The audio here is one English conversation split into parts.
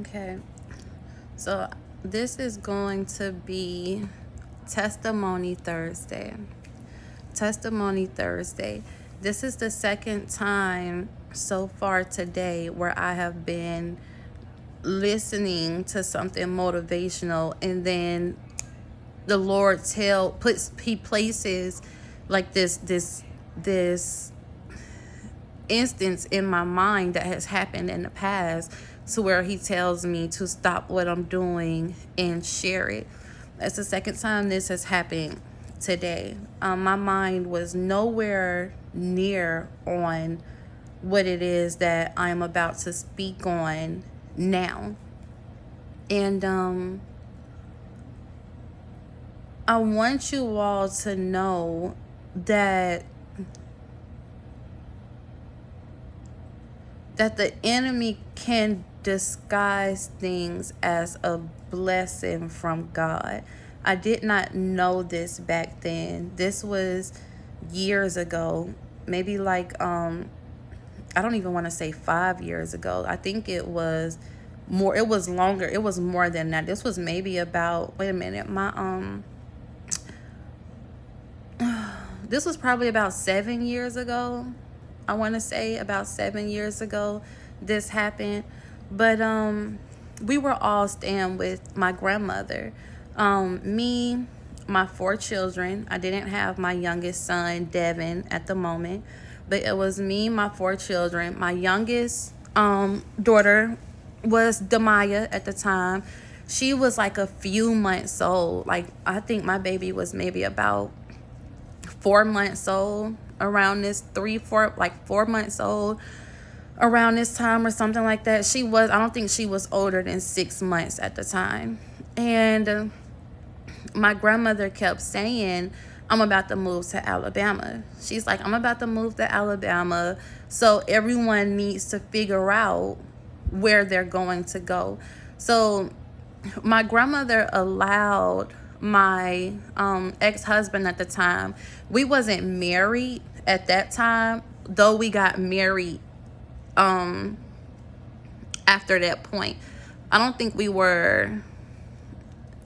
Okay, so this is going to be Testimony Thursday. Testimony Thursday. This is the second time so far today where I have been listening to something motivational, and then the Lord he places like this instance in my mind that has happened in the past, to where he tells me to stop what I'm doing and share it. That's the second time this has happened today. My mind was nowhere near on what it is that I'm about to speak on now. And I want you all to know that the enemy can disguise things as a blessing from God. I did not know this back then. This was years ago, maybe like I don't even want to say 5 years ago. I think it was more, it was longer. It was more than that. This was maybe about, wait a minute, this was probably about 7 years ago. I want to say about 7 years ago this happened. But we were all staying with my grandmother. Me, my 4 children. I didn't have my youngest son, Devin, at the moment. But it was me, my 4 children. My youngest daughter was Demaya at the time. She was like a few months old. Like, I think my baby was maybe about 4 months old around this 4 months old around this time or something like that. I don't think she was older than 6 months at the time. And my grandmother kept saying, I'm about to move to Alabama. She's like, I'm about to move to Alabama, so everyone needs to figure out where they're going to go. So my grandmother allowed my ex-husband at the time, we wasn't married at that time, though we got married after that point. I don't think we were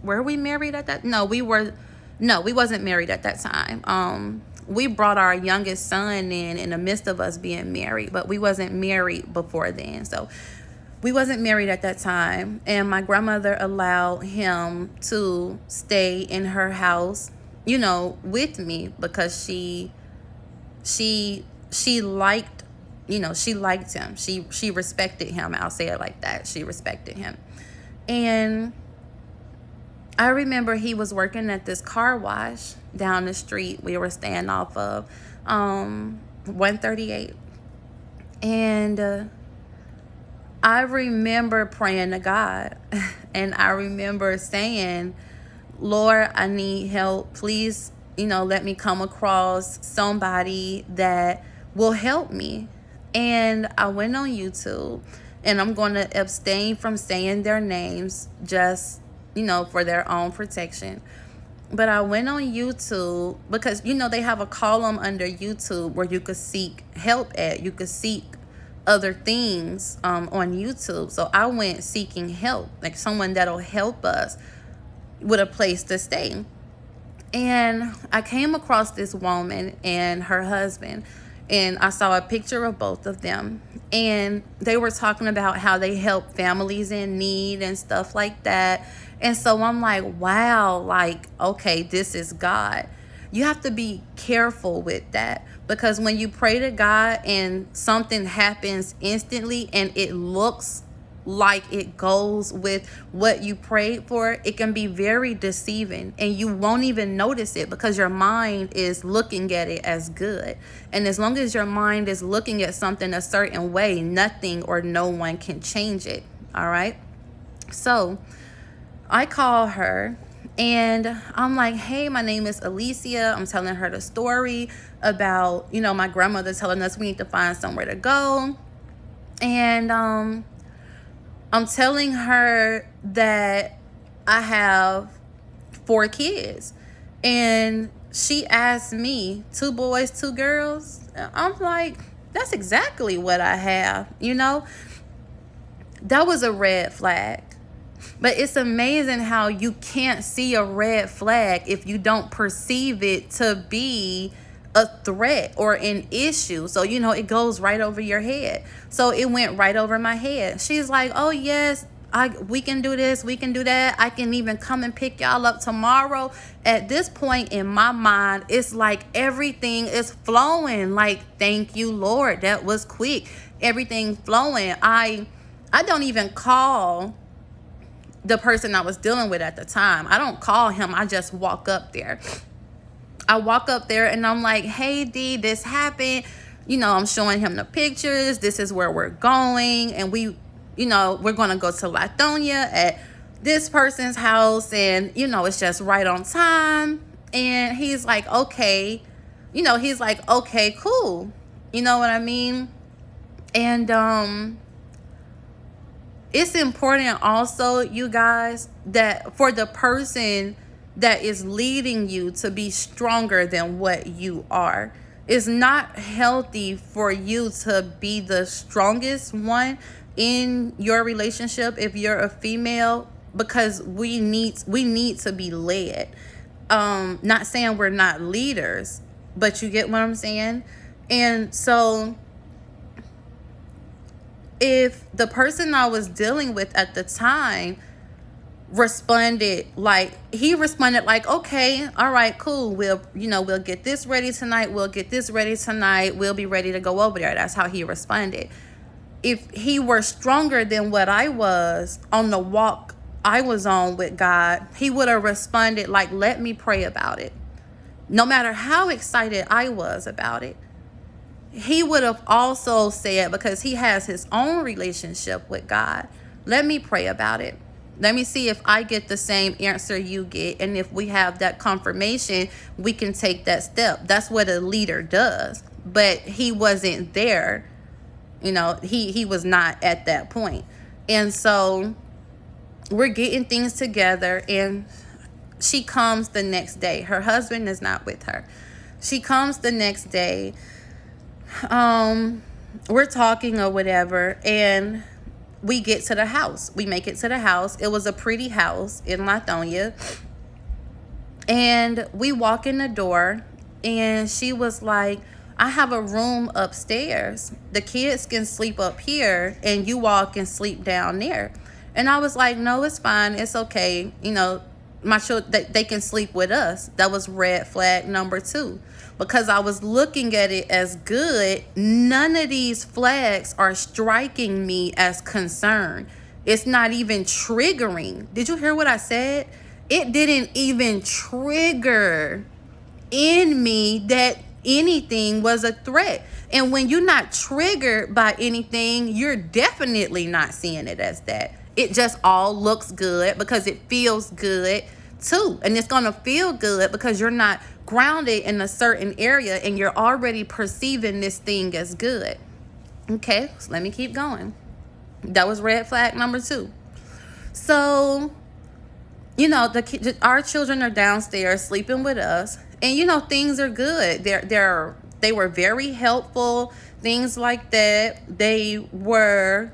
we married at that? No, we wasn't married at that time. We brought our youngest son in the midst of us being married, but we wasn't married before then. So we wasn't married at that time, and my grandmother allowed him to stay in her house, with me, because she liked, she liked him. She respected him. I'll say it like that. She respected him. And I remember he was working at this car wash down the street we were staying off of 138. And I remember praying to God, and I remember saying, Lord, I need help. Please, let me come across somebody that will help me. And I went on YouTube, and I'm going to abstain from saying their names, just, for their own protection. But I went on YouTube because, they have a column under YouTube where you could seek help at. You could seek other things on YouTube. So I went seeking help, like someone that'll help us with a place to stay. And I came across this woman and her husband, and I saw a picture of both of them, and they were talking about how they help families in need and stuff like that. And so I'm like, wow, like, okay, this is God. You have to be careful with that, because when you pray to God and something happens instantly and it looks like it goes with what you prayed for, it can be very deceiving, and you won't even notice it because your mind is looking at it as good. And as long as your mind is looking at something a certain way, nothing or no one can change it. All right. So I call her, and I'm like, hey, my name is Alicia. I'm telling her the story about, my grandmother telling us we need to find somewhere to go. And I'm telling her that I have 4 kids. And she asked me, 2 boys, 2 girls. I'm like, that's exactly what I have, That was a red flag. But it's amazing how you can't see a red flag if you don't perceive it to be a threat or an issue. So, it goes right over your head. So it went right over my head. She's like, oh, yes, we can do this, we can do that. I can even come and pick y'all up tomorrow. At this point in my mind, it's like everything is flowing. Like, thank you, Lord. That was quick. Everything flowing. I don't even call the person I was dealing with at the time. I don't call him. I just walk up there. I walk up there and I'm like, hey, D, this happened. I'm showing him the pictures. This is where we're going. And we're going to go to Lithonia at this person's house. And, it's just right on time. And he's like, okay. He's like, okay, cool. You know what I mean? And, it's important also, you guys, that for the person that is leading you to be stronger than what you are. It's not healthy for you to be the strongest one in your relationship if you're a female, because we need to be led. Not saying we're not leaders, but you get what I'm saying? And so if the person I was dealing with at the time responded like, okay, all right, cool. We'll get this ready tonight. We'll get this ready tonight. We'll be ready to go over there. That's how he responded. If he were stronger than what I was on the walk I was on with God, he would have responded like, let me pray about it. No matter how excited I was about it, he would have also said, because he has his own relationship with God, let me pray about it. Let me see if I get the same answer you get. And if we have that confirmation, we can take that step. That's what a leader does. But he wasn't there. He was not at that point. And so we're getting things together, and she comes the next day. Her husband is not with her. She comes the next day. We're talking or whatever, and we get to the house. We make it to the house. It was a pretty house in Lithonia. And we walk in the door, and she was like, I have a room upstairs. The kids can sleep up here, and you all can sleep down there. And I was like, no, it's fine. It's okay. My children, they can sleep with us. That was red flag number 2. Because I was looking at it as good. None of these flags are striking me as concern. It's not even triggering. Did you hear what I said? It didn't even trigger in me that anything was a threat. And when you're not triggered by anything, you're definitely not seeing it as that. It just all looks good because it feels good too. And it's going to feel good because you're not grounded in a certain area and you're already perceiving this thing as good. Okay, so let me keep going. That was red flag number 2. So, our children are downstairs sleeping with us, and things are good. They were very helpful, things like that. They were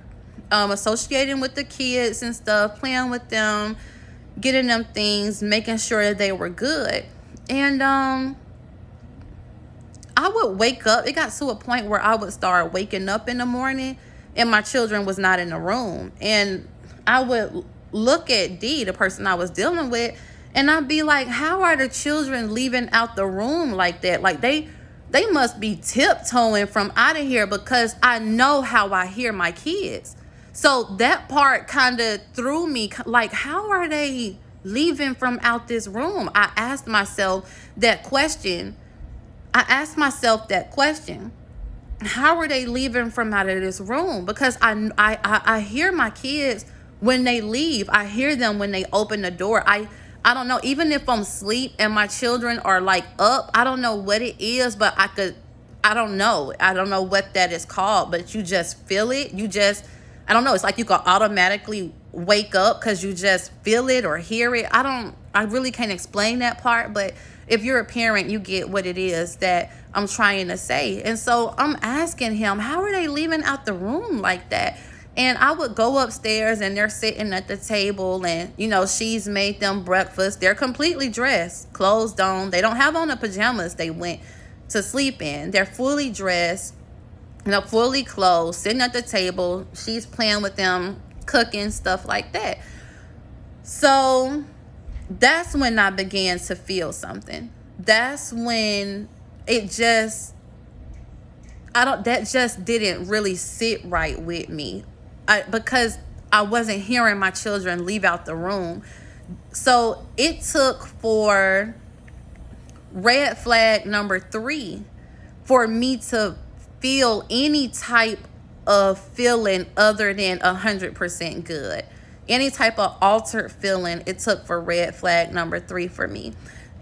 associating with the kids and stuff, playing with them, getting them things, making sure they were good. And I would wake up. It got to a point where I would start waking up in the morning and my children was not in the room. And I would look at D, the person I was dealing with, and I'd be like, how are the children leaving out the room like that? Like they must be tiptoeing from out of here, because I know how I hear my kids. So that part kind of threw me, like, how are they leaving from out this room? I asked myself that question. How are they leaving from out of this room? Because I hear my kids when they leave. I hear them when they open the door. I don't know, even if I'm asleep and my children are like up, I don't know what it is, but I don't know what that is called, but you just feel it. I don't know. It's like you can automatically wake up because you just feel it or hear it. I really can't explain that part, but if you're a parent, you get what it is that I'm trying to say. And so I'm asking him, how are they leaving out the room like that? And I would go upstairs and they're sitting at the table and, she's made them breakfast. They're completely dressed, clothes on. They don't have on the pajamas they went to sleep in. They're fully dressed, fully clothed, sitting at the table. She's playing with them, cooking, stuff like that. So that's when I began to feel something. That's when that just didn't really sit right with me. Because I wasn't hearing my children leave out the room. So it took for red flag number 3 for me to feel any type of feeling other than 100% good. Any type of altered feeling, it took for red flag number 3 for me.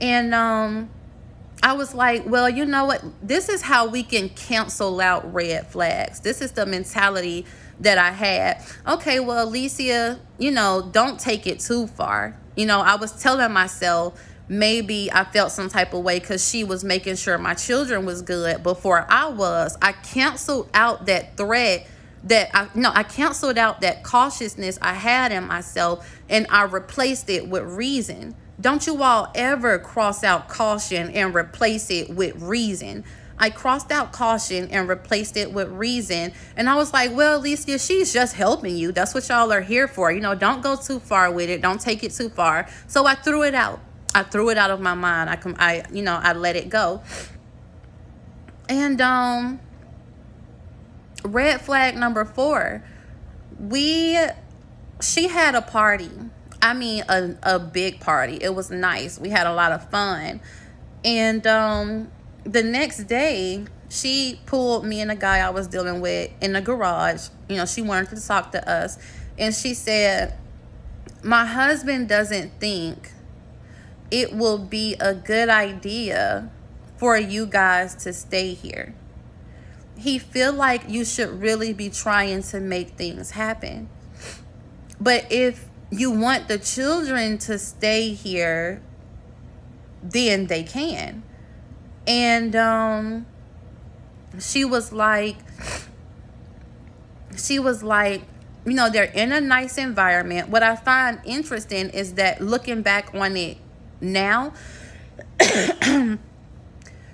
And I was like, well, you know what? This is how we can cancel out red flags. This is the mentality that I had. Okay, well, Alicia, don't take it too far. I was telling myself maybe I felt some type of way because she was making sure my children was good before I was. I canceled out that threat I canceled out that cautiousness I had in myself, and I replaced it with reason. Don't you all ever cross out caution and replace it with reason. I crossed out caution and replaced it with reason. And I was like, well, Alicia, she's just helping you. That's what y'all are here for. Don't go too far with it. Don't take it too far. So I threw it out. I threw it out of my mind. I let it go. And red flag number 4, she had a party. I mean, a big party. It was nice. We had a lot of fun. And the next day, she pulled me and the guy I was dealing with in the garage. She wanted to talk to us. And she said, my husband doesn't think it will be a good idea for you guys to stay here. He feel like you should really be trying to make things happen. But if you want the children to stay here, then they can. And she was like, they're in a nice environment. What I find interesting is that looking back on it now,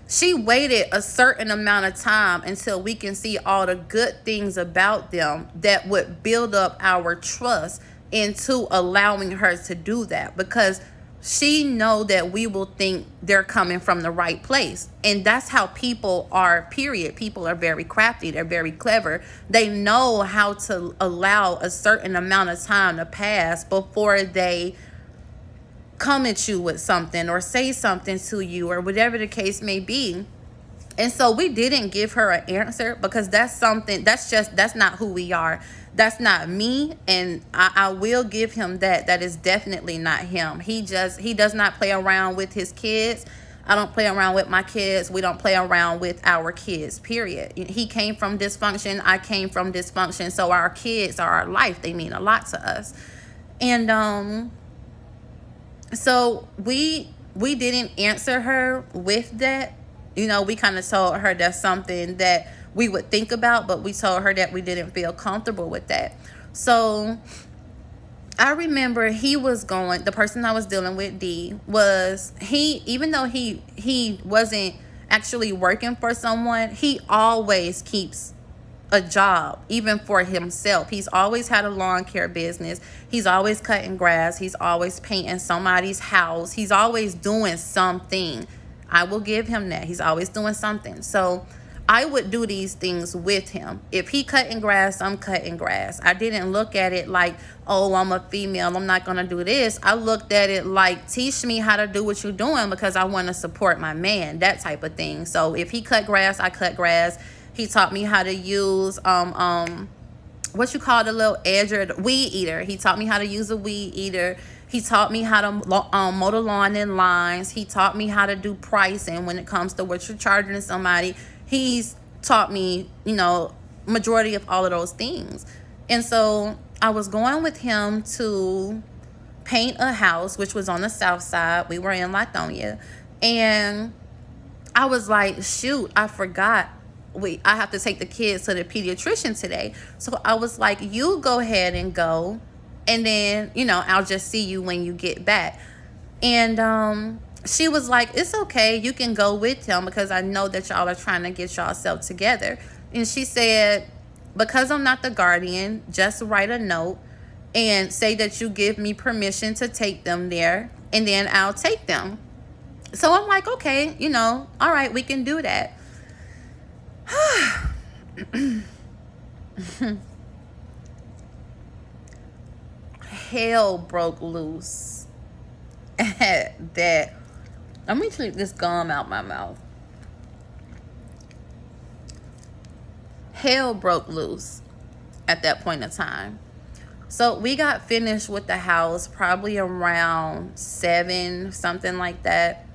she waited a certain amount of time until we can see all the good things about them that would build up our trust into allowing her to do that, because she know that we will think they're coming from the right place. And that's how people are, period. People are very crafty. They're very clever. They know how to allow a certain amount of time to pass before they come at you with something or say something to you or whatever the case may be. And so we didn't give her an answer because that's not who we are. That's not me. And I will give him that. That is definitely not him. He does not play around with his kids. I don't play around with my kids. We don't play around with our kids, period. He came from dysfunction. I came from dysfunction. So our kids are our life. They mean a lot to us. And so we didn't answer her with that. We kind of told her that's something that we would think about, but we told her that we didn't feel comfortable with that. So I remember the person I was dealing with, D, even though he wasn't actually working for someone, he always keeps a job, even for himself. He's always had a lawn care business. He's always cutting grass. He's always painting somebody's house. He's always doing something. I will give him that. He's always doing something. So I would do these things with him. If he cutting grass, I'm cutting grass. I didn't look at it like, oh, I'm a female, I'm not going to do this. I looked at it like, teach me how to do what you're doing because I want to support my man, that type of thing. So if he cut grass, I cut grass. He taught me how to use what you call the little edger, the weed eater. He taught me how to use a weed eater. He taught me how to mow the lawn in lines. He taught me how to do pricing when it comes to what you're charging somebody. He's taught me, majority of all of those things. And so I was going with him to paint a house, which was on the south side. We were in Lithonia. And I was like, shoot, I forgot I have to take the kids to the pediatrician today. So I was like, you go ahead and go, and then, you know, I'll just see you when you get back. And she was like, it's okay, you can go with him because I know that y'all are trying to get y'allself together. And she said, because I'm not the guardian, just write a note and say that you give me permission to take them there, and then I'll take them. So I'm like, okay, you know, all right, we can do that. Hell broke loose at that. Let me take this gum out my mouth. Hell broke loose at that point in time. So we got finished with the house probably around 7, something like that.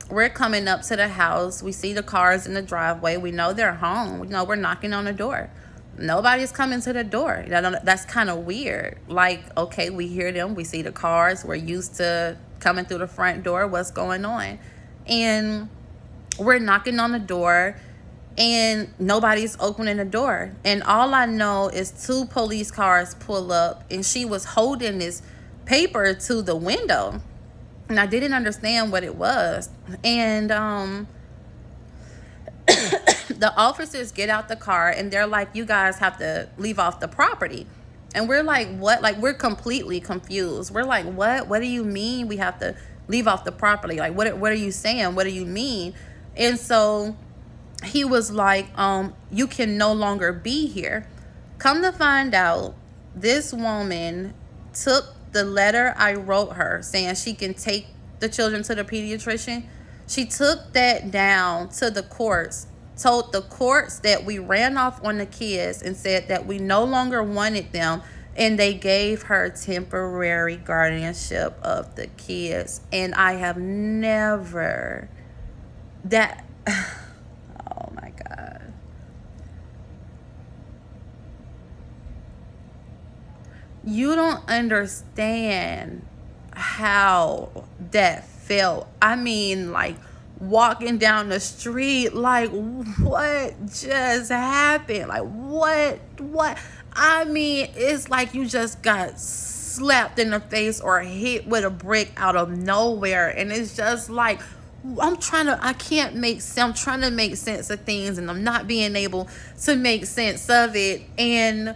We're coming up to the house. We see the cars in the driveway. We know they're home. We know we're knocking on the door. Nobody's coming to the door. That's kind of weird. Like, okay, we hear them. We see the cars. We're used to coming through the front door. What's going on? And we're knocking on the door, and nobody's opening the door. And all I know is 2 police cars pull up, and she was holding this paper to the window. And I didn't understand what it was. And the officers get out the car, and they're like, you guys have to leave off the property. And we're like, what? Like, we're completely confused. We're like, what? What do you mean we have to leave off the property? Like, what are you saying? What do you mean? And so he was like, you can no longer be here. Come to find out, this woman took the letter I wrote her saying she can take the children to the pediatrician. She took that down to the courts, told the courts that we ran off on the kids and said that we no longer wanted them, and they gave her temporary guardianship of the kids. And I have never, that, oh my God. You don't understand how that felt. I mean, like, walking down the street, like, what just happened? Like, what? I mean, it's like you just got slapped in the face or hit with a brick out of nowhere. And it's just like, I'm trying to make sense of things, and I'm not being able to make sense of it. And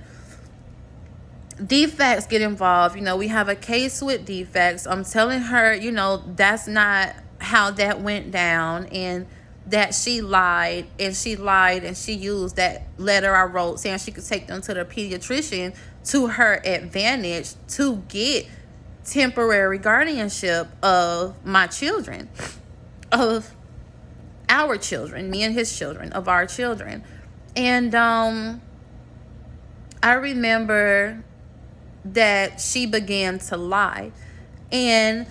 DFCS get involved. You know, we have a case with DFCS. I'm telling her, you know, that's not how that went down, and that she lied, and she used that letter I wrote saying she could take them to the pediatrician to her advantage to get temporary guardianship of my children, of our children, me and his children, of our children. And I remember that she began to lie. And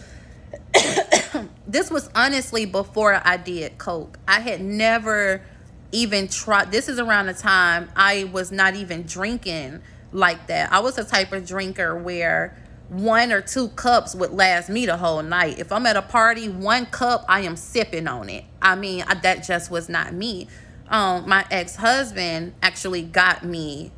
this was honestly before I did coke. I had never even tried. This is around the time I was not even drinking like that. I was the type of drinker where 1 or 2 cups would last me the whole night. If I'm at a party, 1 cup, I am sipping on it. I mean, that just was not me. My ex-husband actually got me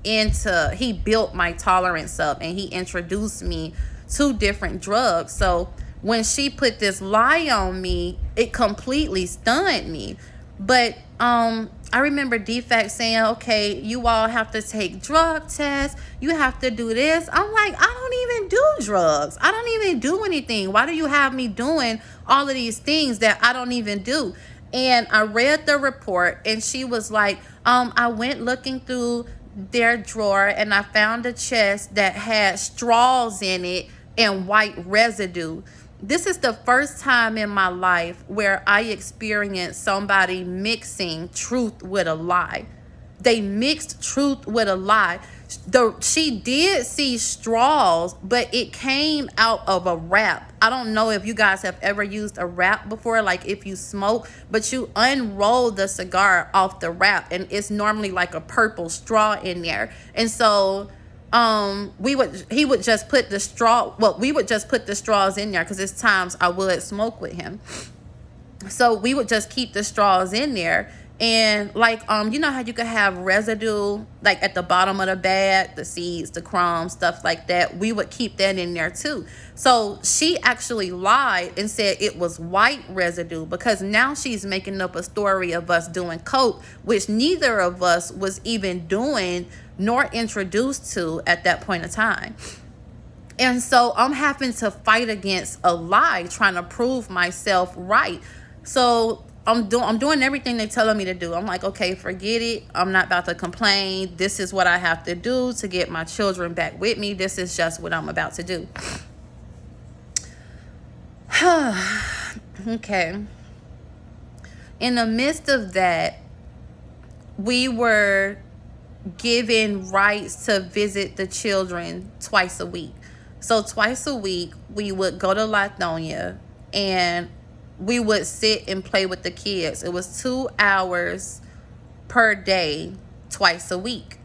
into, he built my tolerance up, and he introduced me to different drugs. So when she put this lie on me, it completely stunned me. But I remember DFCS saying, okay, you all have to take drug tests. You have to do this. I'm like, I don't even do drugs. I don't even do anything. Why do you have me doing all of these things that I don't even do? And I read the report, and she was like, I went looking through their drawer, and I found a chest that had straws in it and white residue. This is the first time in my life where I experienced somebody mixing truth with a lie. They mixed truth with a lie. She did see straws, but it came out of a wrap. I don't know if you guys have ever used a wrap before, like if you smoke, but you unroll the cigar off the wrap, and it's normally like a purple straw in there. And so we would just put the straws in there, because there's times I would smoke with him. So we would just keep the straws in there. And like, you know how you could have residue like at the bottom of the bag, the seeds, the crumbs, stuff like that. We would keep that in there too. So she actually lied and said it was white residue, because now she's making up a story of us doing coke, which neither of us was even doing nor introduced to at that point in time. And so I'm having to fight against a lie, trying to prove myself right. So I'm doing everything they're telling me to do. I'm like, okay, forget it. I'm not about to complain. This is what I have to do to get my children back with me. This is just what I'm about to do. Okay. In the midst of that, we were given rights to visit the children twice a week. So twice a week, we would go to Lithonia and we would sit and play with the kids. It was 2 hours per day, twice a week.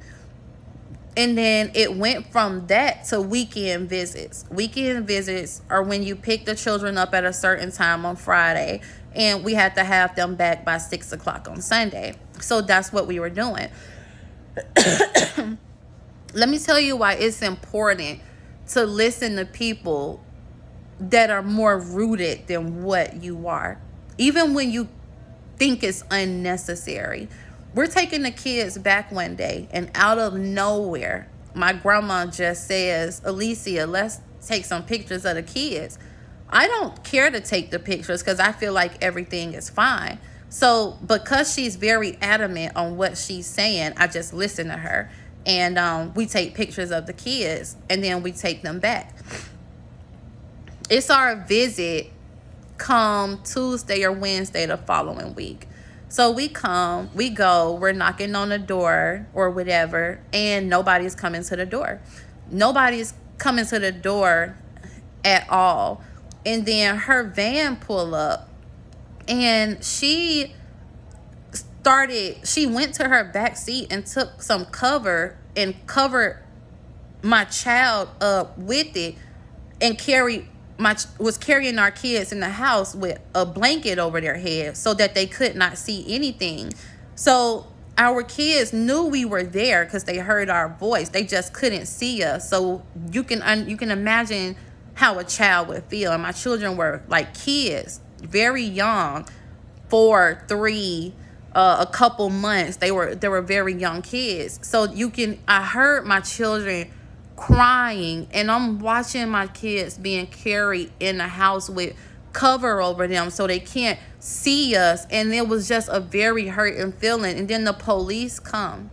And then it went from that to weekend visits. Weekend visits are when you pick the children up at a certain time on Friday, and we had to have them back by 6 o'clock on Sunday. So that's what we were doing. Let me tell you why it's important to listen to people that are more rooted than what you are, even when you think it's unnecessary. We're taking the kids back one day, and out of nowhere, my grandma just says, Alicia, let's take some pictures of the kids. I don't care to take the pictures because I feel like everything is fine. So because she's very adamant on what she's saying, I just listen to her. And we take pictures of the kids, and then we take them back. It's our visit come Tuesday or Wednesday the following week. So we come, we go, we're knocking on the door or whatever, and nobody's coming to the door. Nobody's coming to the door at all. And then her van pull up, and she went to her back seat and took some cover and covered my child up with it, and was carrying our kids in the house with a blanket over their head so that they could not see anything. So our kids knew we were there because they heard our voice. They just couldn't see us. So you can imagine how a child would feel. And my children were like kids, very young, 4, 3, a couple months. They were very young kids. So I heard my children crying, and I'm watching my kids being carried in the house with cover over them so they can't see us, and it was just a very hurting feeling. And then the police come,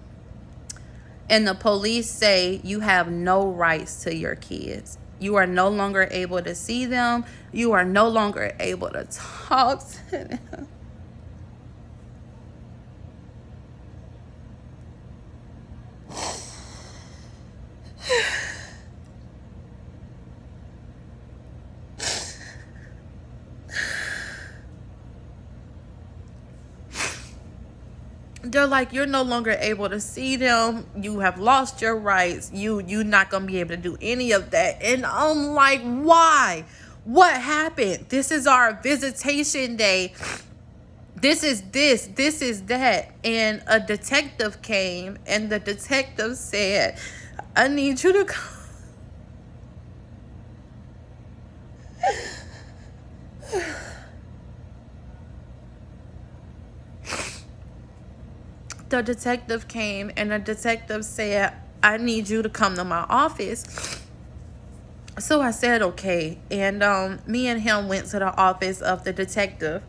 and the police say, you have no rights to your kids. You are no longer able to see them. You are no longer able to talk to them. They're like, you're no longer able to see them. You have lost your rights. You're not going to be able to do any of that. And I'm like, why? What happened? This is our visitation day. This is that. And a detective came, and the detective said, I need you to come. The detective came, and the detective said, I need you to come to my office. So I said, okay. And me and him went to the office of the detective.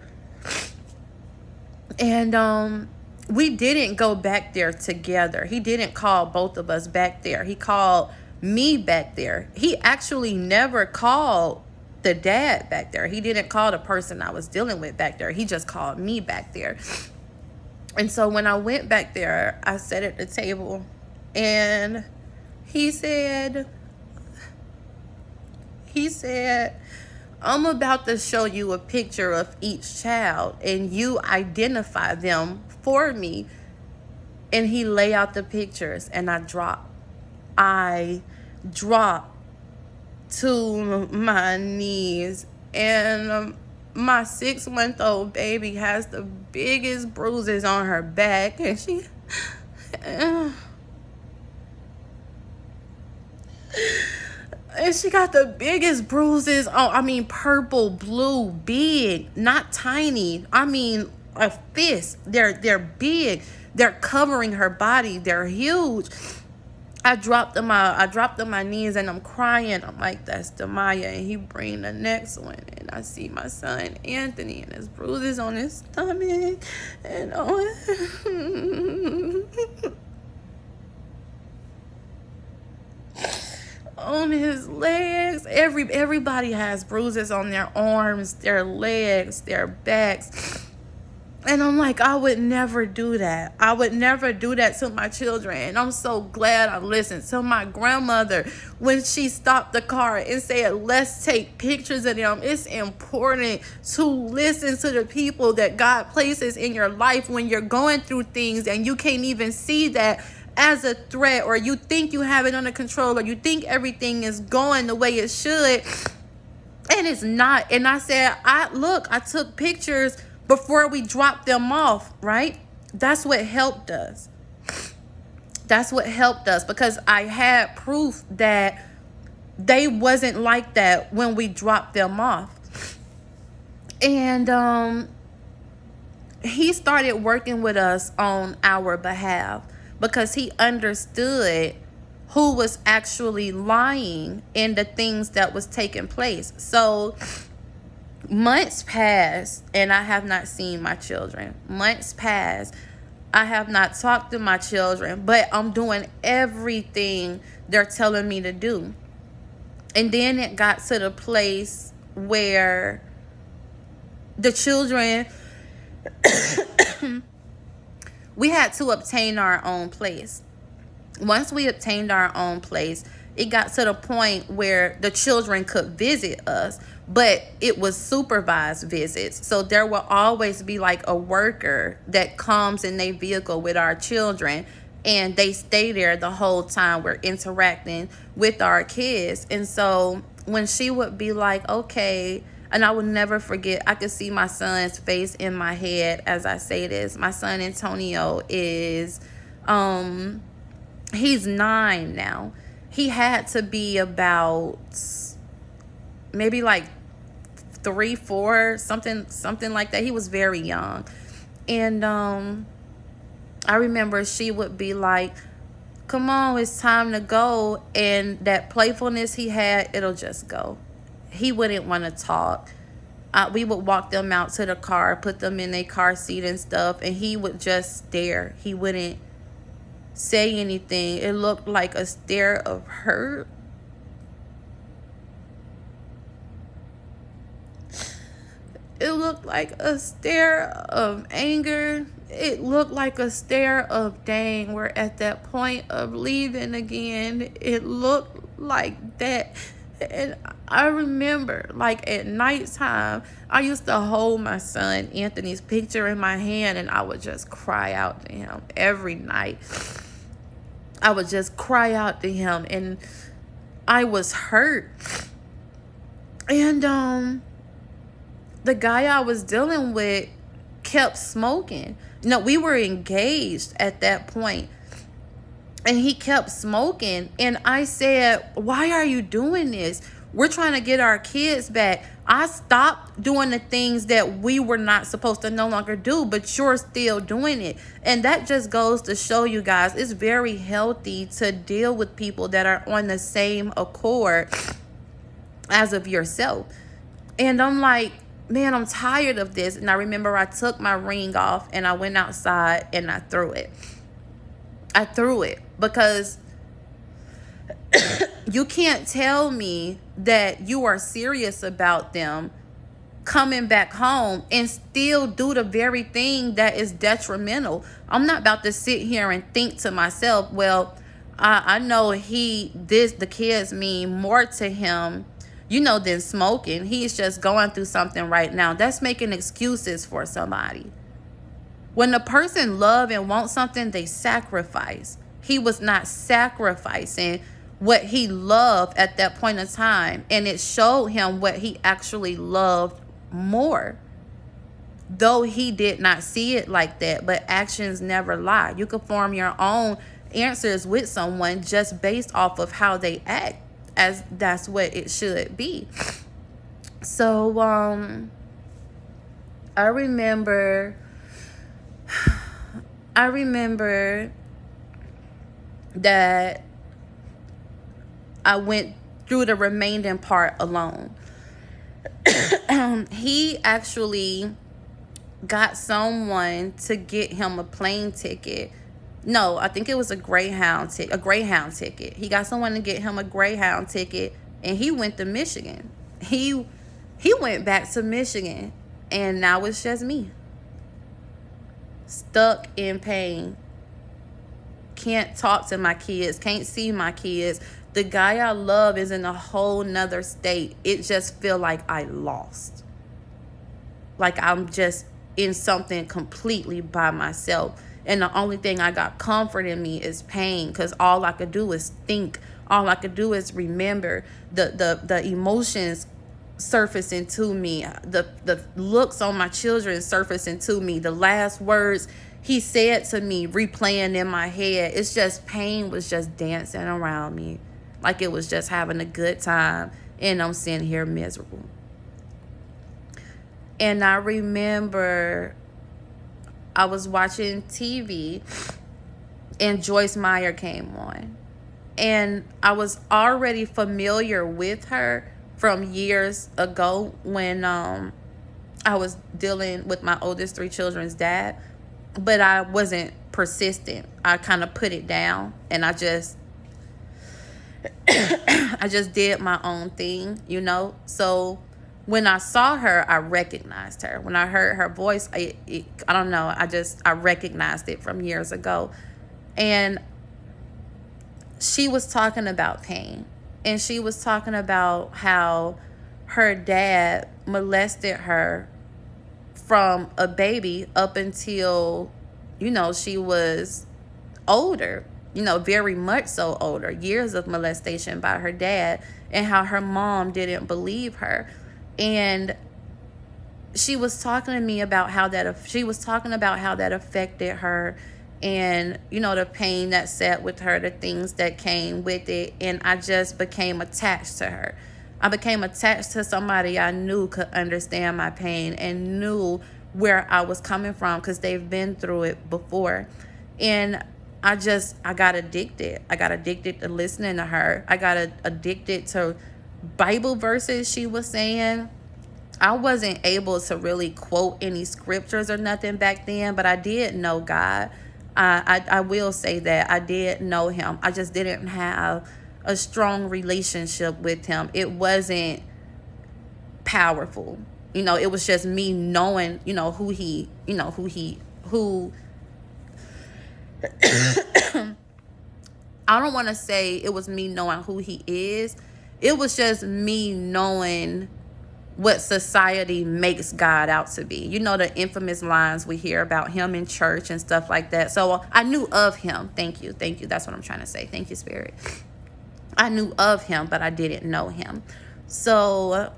And we didn't go back there together. He didn't call both of us back there. He called me back there. He actually never called the dad back there. He didn't call the person I was dealing with back there. He just called me back there. And so when I went back there, I sat at the table, and he said, I'm about to show you a picture of each child, and you identify them for me. And he lay out the pictures, and I dropped to my knees, and my 6-month-old baby has the biggest bruises on her back, and she got the biggest bruises on, I mean, purple, blue, big, not tiny. I mean, a fist. They're big. They're covering her body. They're huge. I dropped on my knees and I'm crying. I'm like, that's Demaya. And he bring the next one. And I see my son, Anthony, and his bruises on his stomach. And on his legs. Everybody has bruises on their arms, their legs, their backs. And I'm like, I would never do that. I would never do that to my children. And I'm so glad I listened to my grandmother when she stopped the car and said, let's take pictures of them. It's important to listen to the people that God places in your life when you're going through things and you can't even see that as a threat, or you think you have it under control, or you think everything is going the way it should, and it's not. And I said, I took pictures before we dropped them off, right? That's what helped us. That's what helped us, because I had proof that they wasn't like that when we dropped them off. And he started working with us on our behalf, because he understood who was actually lying in the things that was taking place. So months passed and I have not seen my children. Months passed. I have not talked to my children, but I'm doing everything they're telling me to do. And then it got to the place where the children, we had to obtain our own place. Once we obtained our own place, it got to the point where the children could visit us, but it was supervised visits. So there will always be like a worker that comes in their vehicle with our children, and they stay there the whole time we're interacting with our kids. And so when she would be like, okay, and I will never forget, I could see my son's face in my head as I say this. My son Antonio is, he's 9 now. He had to be about maybe like 3, 4, something like that. He was very young. And I remember she would be like, come on, it's time to go. And that playfulness he had, it'll just go. He wouldn't want to talk. We would walk them out to the car, put them in their car seat and stuff, and he would just stare. He wouldn't say anything. It looked like a stare of hurt. It looked like a stare of anger. It looked like a stare of, dang, we're at that point of leaving again. It looked like that. And I remember, like, at nighttime, I used to hold my son Anthony's picture in my hand, and I would just cry out to him every night. I would just cry out to him, and I was hurt. And the guy I was dealing with kept smoking. No, we were engaged at that point. And he kept smoking. And I said, why are you doing this? We're trying to get our kids back. I stopped doing the things that we were not supposed to no longer do, but you're still doing it. And that just goes to show you guys, it's very healthy to deal with people that are on the same accord as of yourself. And I'm like, man, I'm tired of this. And I remember I took my ring off and I went outside and I threw it. I threw it because you can't tell me that you are serious about them coming back home and still do the very thing that is detrimental. I'm not about to sit here and think to myself, well, I know the kids mean more to him, than smoking. He's just going through something right now. That's making excuses for somebody. When the person love and want something, they sacrifice. He was not sacrificing what he loved at that point in time. And it showed him what he actually loved more. Though he did not see it like that, but actions never lie. You can form your own answers with someone just based off of how they act, as that's what it should be. So I remember that I went through the remaining part alone. He actually got someone to get him a plane ticket. No, I think it was a Greyhound ticket. He got someone to get him a Greyhound ticket, and he went to Michigan. He went back to Michigan, and now it's just me, stuck in pain. Can't talk to my kids, can't see my kids. The guy I love is in a whole nother state. It just feel like I lost. Like I'm just in something completely by myself. And the only thing I got comfort in me is pain, because all I could do is think. All I could do is remember the emotions surfacing to me, the looks on my children surfacing to me, the last words he said to me replaying in my head. It's just pain was just dancing around me like it was just having a good time, and I'm sitting here miserable. And I remember I was watching TV and Joyce Meyer came on. And I was already familiar with her from years ago when I was dealing with my oldest 3 children's dad. But I wasn't persistent. I kind of put it down, and I just did my own thing, you know. So when I saw her, I recognized her. When I heard her voice, I don't know, I recognized it from years ago. And she was talking about pain. And she was talking about how her dad molested her from a baby up until, you know, she was older, you know, very much so older, years of molestation by her dad, and how her mom didn't believe her. And she was talking to me about how that affected her, and, you know, the pain that sat with her, the things that came with it. And I just became attached to her. I became attached to somebody I knew could understand my pain and knew where I was coming from, because they've been through it before. And I got addicted. I got addicted to listening to her. I got addicted to Bible verses she was saying. I wasn't able to really quote any scriptures or nothing back then, but I did know God. I will say that I did know him. I just didn't have a strong relationship with him. It wasn't powerful. You know, it was just me knowing, who I don't want to say it was me knowing who he is. It was just me knowing what society makes God out to be. You know, the infamous lines we hear about him in church and stuff like that. So I knew of him. Thank you. That's what I'm trying to say. Thank you, Spirit. I knew of him, but I didn't know him. So,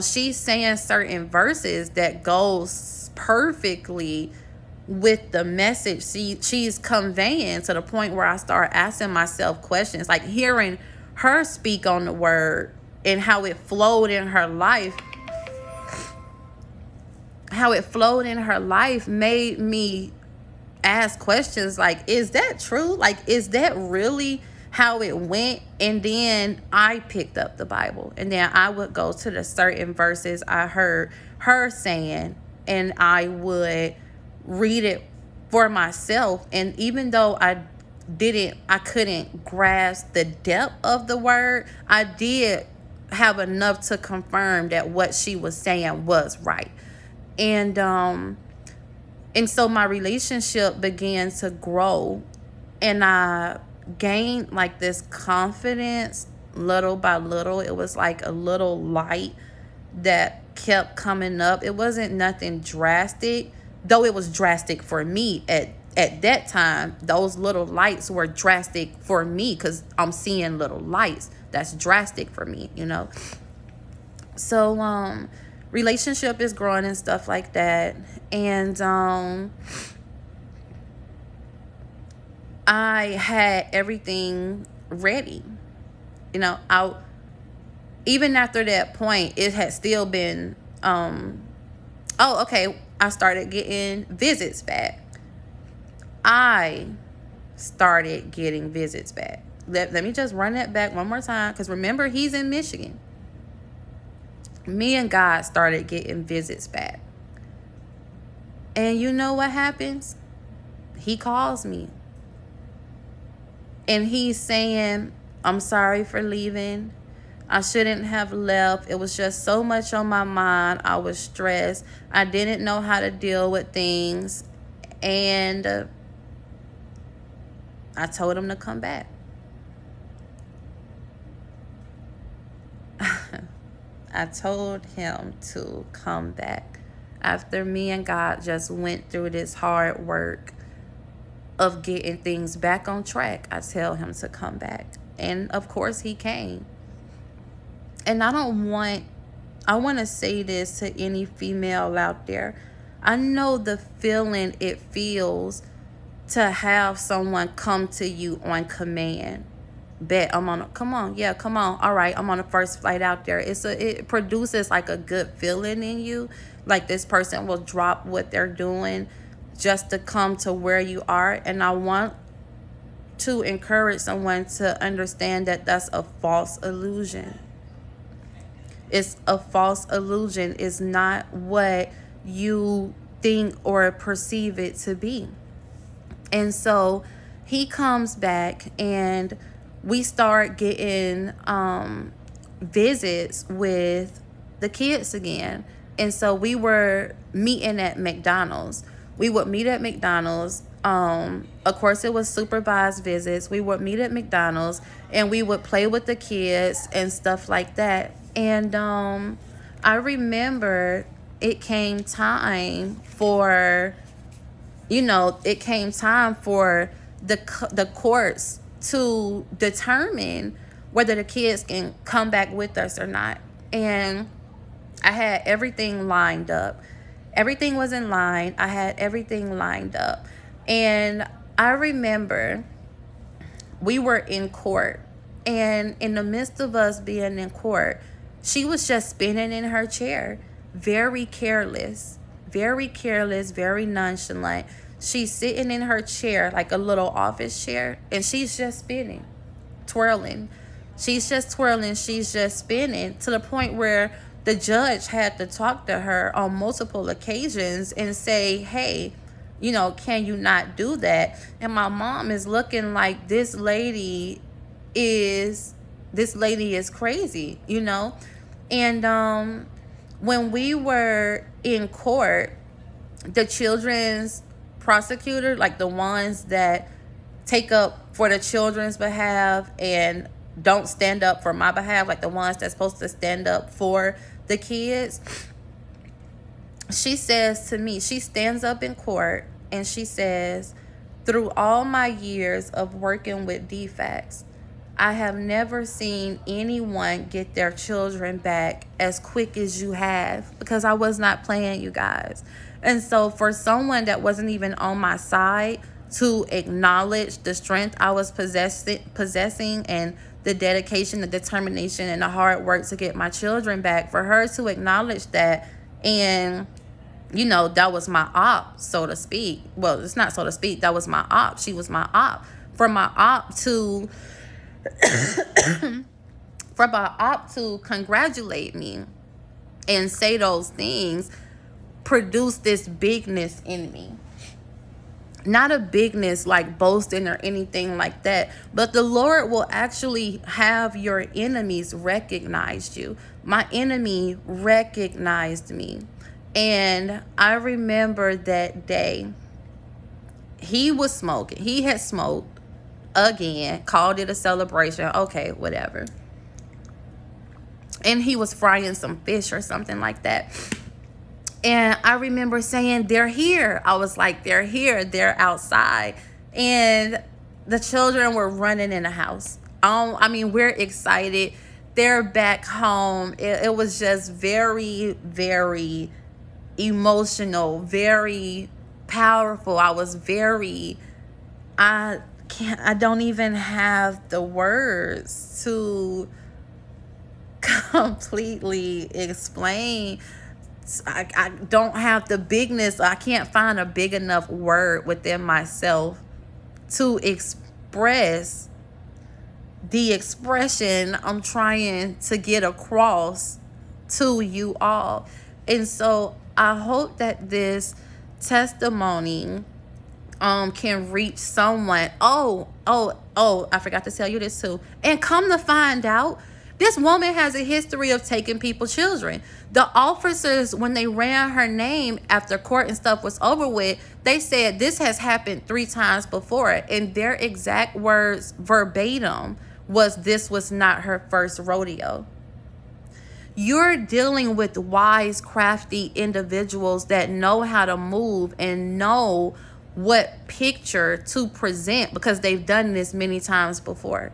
she's saying certain verses that goes perfectly with the message she's conveying, to the point where I start asking myself questions, like hearing her speak on the word and how it flowed in her life. How it flowed in her life made me ask questions like, is that true? Like, is that really how it went? And then I picked up the Bible, and then I would go to the certain verses I heard her saying, and I would read it for myself. And even though I couldn't grasp the depth of the word, I did have enough to confirm that what she was saying was right. And so my relationship began to grow, and I gained like this confidence little by little. It was like a little light that kept coming up. It wasn't nothing drastic, though it was drastic for me at that time. Those little lights were drastic for me because I'm seeing little lights. That's drastic for me, So relationship is growing and stuff like that. And I had everything ready. You know, even after that point, it had still been, I started getting visits back. I started getting visits back. Let me just run that back one more time, because remember, he's in Michigan. Me and God started getting visits back. And you know what happens? He calls me. And he's saying, I'm sorry for leaving. I shouldn't have left. It was just so much on my mind. I was stressed. I didn't know how to deal with things. And I told him to come back. I told him to come back. After me and God just went through this hard work of getting things back on track, I tell him to come back. And of course he came. And I want to say this to any female out there. I know the feeling it feels to have someone come to you on command. Come on. All right, I'm on the first flight out there. It produces like a good feeling in you. Like this person will drop what they're doing just to come to where you are. And I want to encourage someone to understand that that's a false illusion. It's a false illusion. It's not what you think or perceive it to be. And so he comes back and we start getting visits with the kids again. And so we were meeting at McDonald's. We would meet at McDonald's. Of course, it was supervised visits. We would meet at McDonald's and we would play with the kids and stuff like that. And I remember it came time for, the courts to determine whether the kids can come back with us or not. And I had everything lined up. Everything was in line. I had everything lined up. And I remember we were in court. And in the midst of us being in court, she was just spinning in her chair. Very careless, very nonchalant. She's sitting in her chair, like a little office chair, and she's just spinning, twirling. She's just twirling. She's just spinning, to the point where the judge had to talk to her on multiple occasions and say, hey, can you not do that? And my mom is looking like this lady is crazy, And when we were in court, the children's prosecutor, like the ones that take up for the children's behalf and don't stand up for my behalf, like the ones that's supposed to stand up for the kids, she says to me, she stands up in court and she says, through all my years of working with DFCS, I have never seen anyone get their children back as quick as you have, because I was not playing, you guys. And so for someone that wasn't even on my side to acknowledge the strength I was possessing and the dedication, the determination, and the hard work to get my children back, for her to acknowledge that, and that was my op, so to speak. Well, it's not so to speak. That was my op. She was my op. For my op to congratulate me and say those things, produce this bigness in me. Not a bigness like boasting or anything like that, but the Lord will actually have your enemies recognize you. My enemy recognized me. And I remember that day, he was smoking. He had smoked again, called it a celebration. Okay, whatever. And he was frying some fish or something like that. And I remember saying, they're here. I was like, they're here. They're outside. And the children were running in the house. We're excited. they're back home. It was just very, very emotional, very powerful. I don't even have the words to completely explain. I don't have the bigness. I can't find a big enough word within myself to express the expression I'm trying to get across to you all. And so I hope that this testimony can reach someone. I forgot to tell you this too. And come to find out, this woman has a history of taking people's children. The officers, when they ran her name after court and stuff was over with, they said this has happened 3 times before. And their exact words verbatim was, this was not her first rodeo. You're dealing with wise, crafty individuals that know how to move and know what picture to present because they've done this many times before.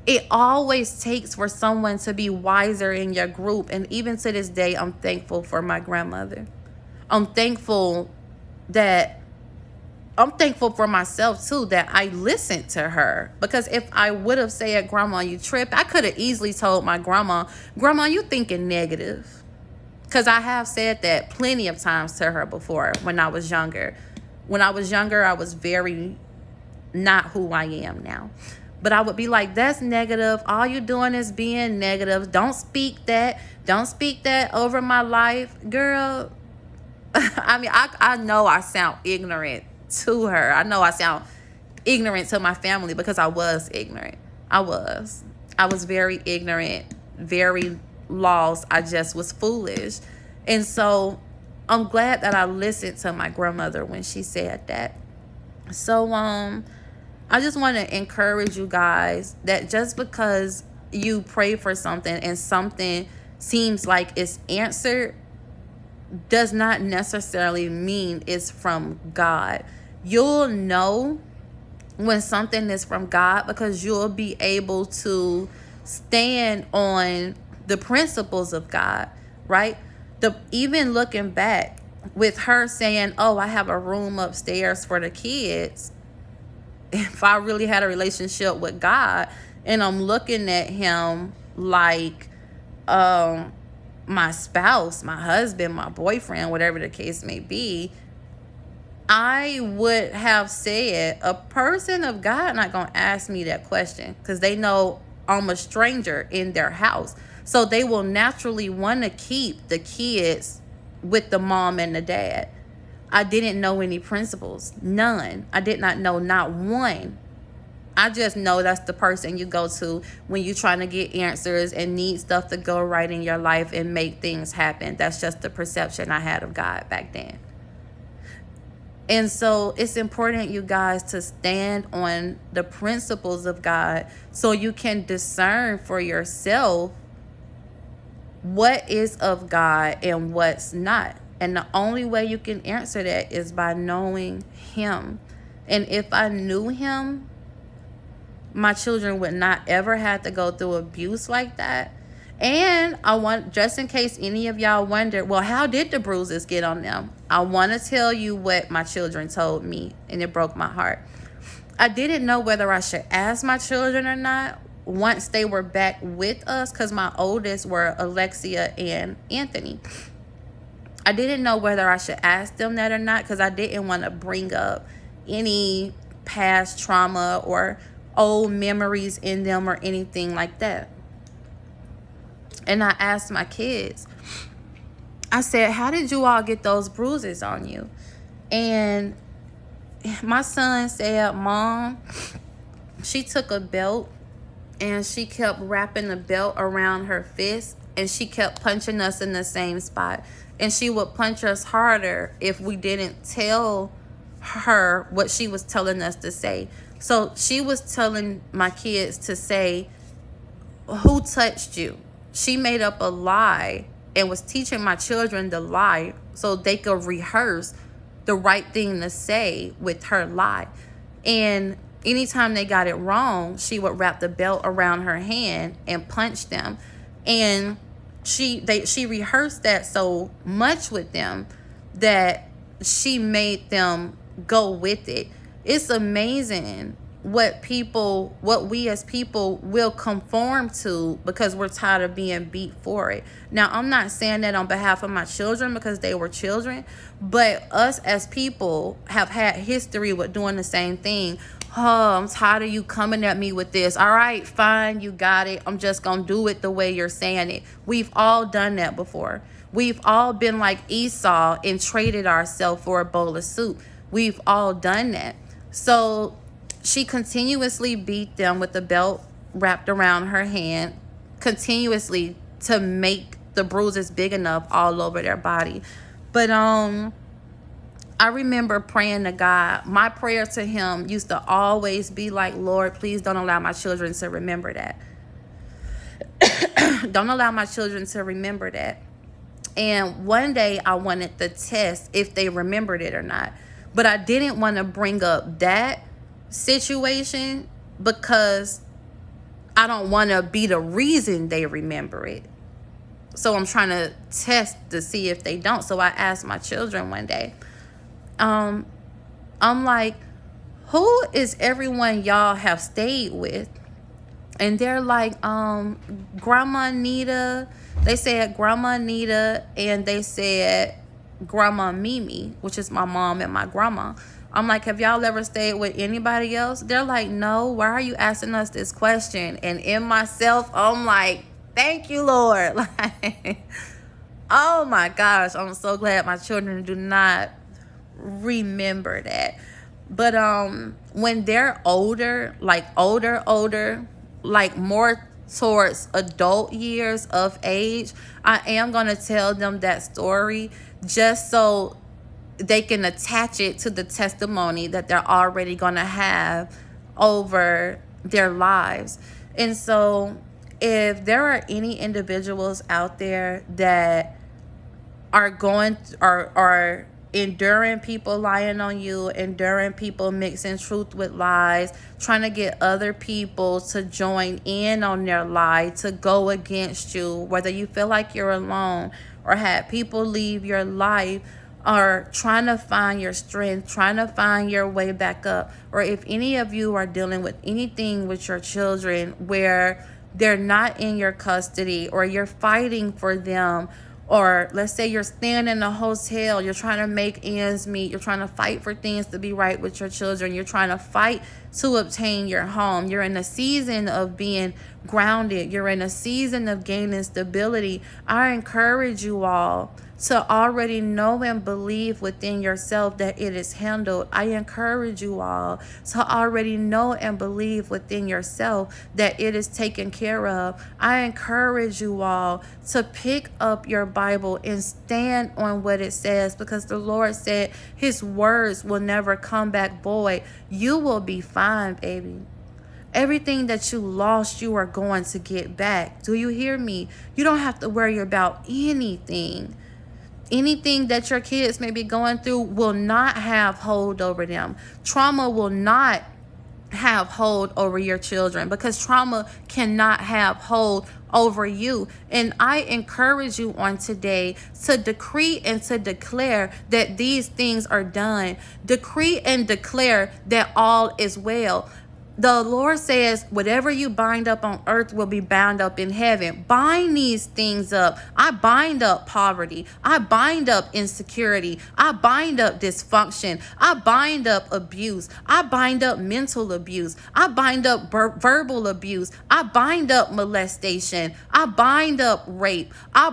It always takes for someone to be wiser in your group. And even to this day, I'm thankful for my grandmother. I'm thankful for myself too, that I listened to her. Because if I would have said, Grandma, you trip, I could have easily told my Grandma, you thinking negative. Because I have said that plenty of times to her before when I was younger. When I was younger, I was very not who I am now. But I would be like, that's negative. All you're doing is being negative. Don't speak that. Don't speak that over my life. Girl, I mean, I know I sound ignorant to her. I know I sound ignorant to my family because I was ignorant. I was very ignorant, very lost. I just was foolish. And so I'm glad that I listened to my grandmother when she said that. So, I just want to encourage you guys that just because you pray for something and something seems like it's answered does not necessarily mean it's from God. You'll know when something is from God because you'll be able to stand on the principles of God, right? Even looking back with her saying, oh, I have a room upstairs for the kids. If I really had a relationship with God and I'm looking at him like my spouse, my husband, my boyfriend, whatever the case may be, I would have said a person of God not going to ask me that question because they know I'm a stranger in their house. So they will naturally want to keep the kids with the mom and the dad. I didn't know any principles. None. I did not know not one. I just know that's the person you go to when you're trying to get answers and need stuff to go right in your life and make things happen. That's just the perception I had of God back then. And so it's important, you guys, to stand on the principles of God so you can discern for yourself what is of God and what's not. And the only way you can answer that is by knowing him. And if I knew him, my children would not ever have to go through abuse like that. And I want, just in case any of y'all wonder, well, how did the bruises get on them? I want to tell you what my children told me, and it broke my heart. I didn't know whether I should ask my children or not once they were back with us, because my oldest were Alexia and Anthony. I didn't know whether I should ask them that or not because I didn't want to bring up any past trauma or old memories in them or anything like that. And I asked my kids, I said, how did you all get those bruises on you? And my son said, Mom, she took a belt and she kept wrapping the belt around her fist and she kept punching us in the same spot. And she would punch us harder if we didn't tell her what she was telling us to say. So she was telling my kids to say, who touched you? She made up a lie and was teaching my children the lie so they could rehearse the right thing to say with her lie. And anytime they got it wrong, she would wrap the belt around her hand and punch them. And she rehearsed that so much with them that she made them go with it. It's amazing what we as people will conform to because we're tired of being beat for it. Now, I'm not saying that on behalf of my children because they were children, but us as people have had history with doing the same thing. Oh, I'm tired of you coming at me with this. All right, fine, you got it. I'm just gonna do it the way you're saying it. We've all done that before. We've all been like Esau and traded ourselves for a bowl of soup. We've all done that. So she continuously beat them with the belt wrapped around her hand, continuously, to make the bruises big enough all over their body. But I remember praying to God. My prayer to him used to always be like, Lord, please don't allow my children to remember that. Don't allow my children to remember that. And one day I wanted to test if they remembered it or not. But I didn't want to bring up that situation because I don't want to be the reason they remember it. So I'm trying to test to see if they don't. So I asked my children one day, I'm like, who is everyone y'all have stayed with? And they're like, Grandma Nita. They said Grandma Nita, and they said Grandma Mimi, which is my mom and my grandma. I'm like, have y'all ever stayed with anybody else? They're like, no. Why are you asking us this question? And in myself, I'm like, thank you, Lord. Like, oh my gosh, I'm so glad my children do not remember that. But when they're older, like like more towards adult years of age, I am going to tell them that story just so they can attach it to the testimony that they're already going to have over their lives. And so if there are any individuals out there that are enduring people lying on you, enduring people mixing truth with lies, trying to get other people to join in on their lie, to go against you, whether you feel like you're alone or had people leave your life, or trying to find your strength, trying to find your way back up, or if any of you are dealing with anything with your children where they're not in your custody or you're fighting for them, or let's say you're staying in a hotel, you're trying to make ends meet, you're trying to fight for things to be right with your children, you're trying to fight to obtain your home, you're in a season of being grounded, you're in a season of gaining stability, I encourage you all to already know and believe within yourself that it is handled. I encourage you all to already know and believe within yourself that it is taken care of. I encourage you all to pick up your Bible and stand on what it says, because the Lord said his words will never come back void. You will be fine, baby. Everything that you lost, you are going to get back. Do you hear me? You don't have to worry about anything. Anything that your kids may be going through will not have hold over them. Trauma will not have hold over your children, because trauma cannot have hold over you. And I encourage you on today to decree and to declare that these things are done. Decree and declare that all is well. The Lord says, whatever you bind up on earth will be bound up in heaven. Bind these things up. I bind up poverty. I bind up insecurity. I bind up dysfunction. I bind up abuse. I bind up mental abuse. I bind up verbal abuse. I bind up molestation. I bind up rape. I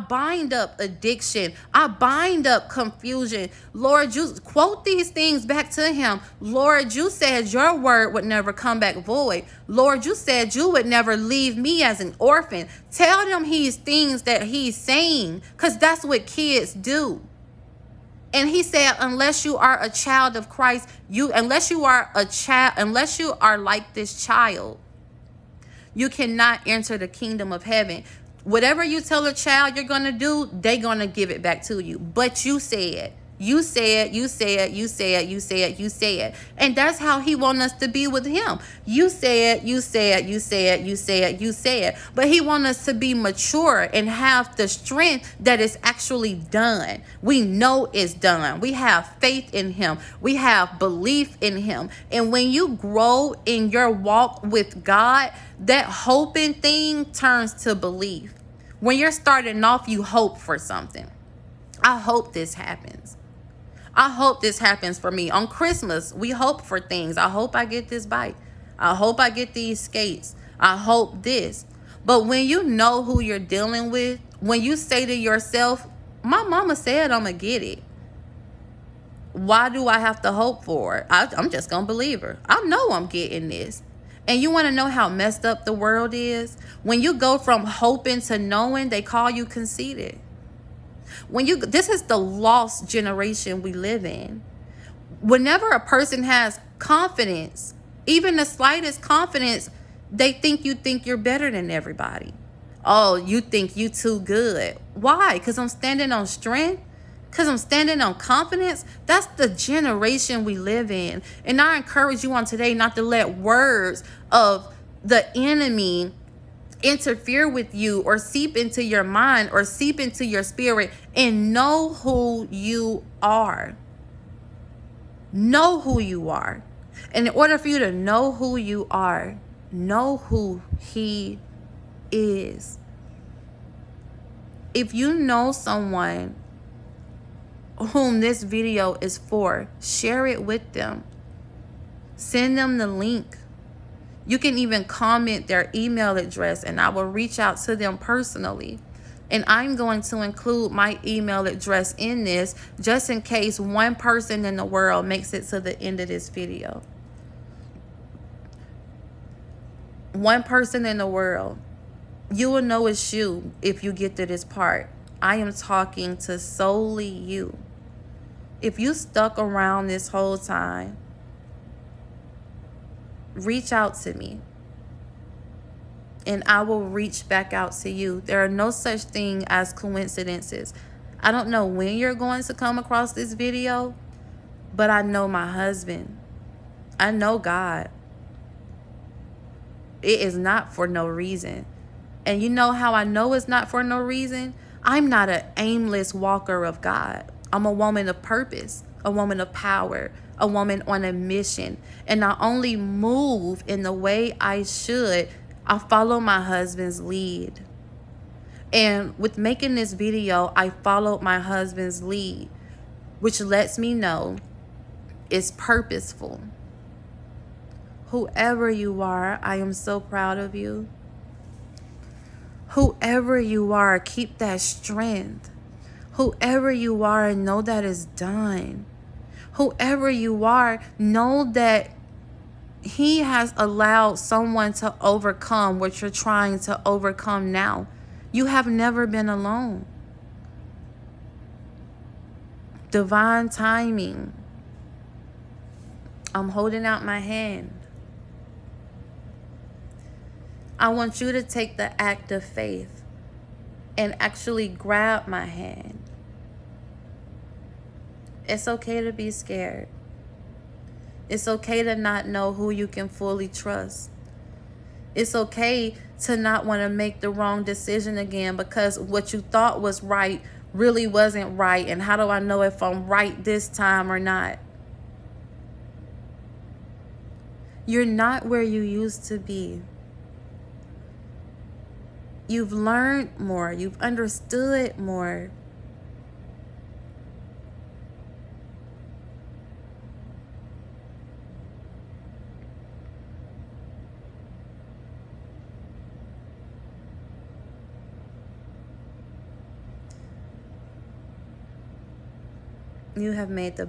bind up addiction. I bind up confusion. Lord, you quote these things back to him. Lord, you said your word would never come back void. Lord, you said you would never leave me as an orphan. Tell them these things that he's saying, because that's what kids do. And he said, unless you are a child of Christ, unless you are like this child, you cannot enter the kingdom of heaven. Whatever you tell a child you're going to do, they're going to give it back to you. But you said You say it, you say it, you say it, you say it, you say it. And that's how he wants us to be with him. You say it, you say it, you say it, you say it, you say it. But he wants us to be mature and have the strength that is actually done. We know it's done. We have faith in him. We have belief in him. And when you grow in your walk with God, that hoping thing turns to belief. When you're starting off, you hope for something. I hope this happens. I hope this happens for me. On Christmas, we hope for things. I hope I get this bike. I hope I get these skates. I hope this. But when you know who you're dealing with, when you say to yourself, my mama said I'm going to get it. Why do I have to hope for it? I'm just going to believe her. I know I'm getting this. And you want to know how messed up the world is? When you go from hoping to knowing, they call you conceited. This is the lost generation we live in. Whenever a person has confidence, even the slightest confidence, they think you're better than everybody. Oh, you think you too good. Why? Because I'm standing on strength? Because I'm standing on confidence? That's the generation we live in. And I encourage you on today not to let words of the enemy interfere with you or seep into your mind or seep into your spirit, and know who you are. Know who you are. And in order for you to know who you are, know who he is. If you know someone whom this video is for, share it with them. Send them the link. You can even comment their email address and I will reach out to them personally. And I'm going to include my email address in this just in case one person in the world makes it to the end of this video. One person in the world. You will know it's you if you get to this part. I am talking to solely you. If you stuck around this whole time, reach out to me and I will reach back out to you. There are no such thing as coincidences. I don't know when you're going to come across this video, but I know my husband. I know God. It is not for no reason. And you know how I know it's not for no reason? I'm not an aimless walker of God. I'm a woman of purpose, a woman of power, a woman on a mission. And I only move in the way I should. I follow my husband's lead. And with making this video, I followed my husband's lead, which lets me know it's purposeful. Whoever you are, I am so proud of you. Whoever you are, keep that strength. Whoever you are, know that it's done. Whoever you are, know that he has allowed someone to overcome what you're trying to overcome now. You have never been alone. Divine timing. I'm holding out my hand. I want you to take the act of faith and actually grab my hand. It's okay to be scared. It's okay to not know who you can fully trust. It's okay to not want to make the wrong decision again because what you thought was right really wasn't right. And how do I know if I'm right this time or not? You're not where you used to be. You've learned more. You've understood more. You have made the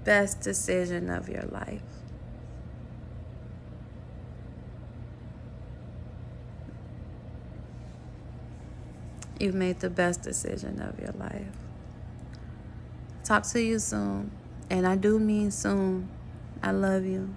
best decision of your life. You've made the best decision of your life. Talk to you soon. And I do mean soon. I love you.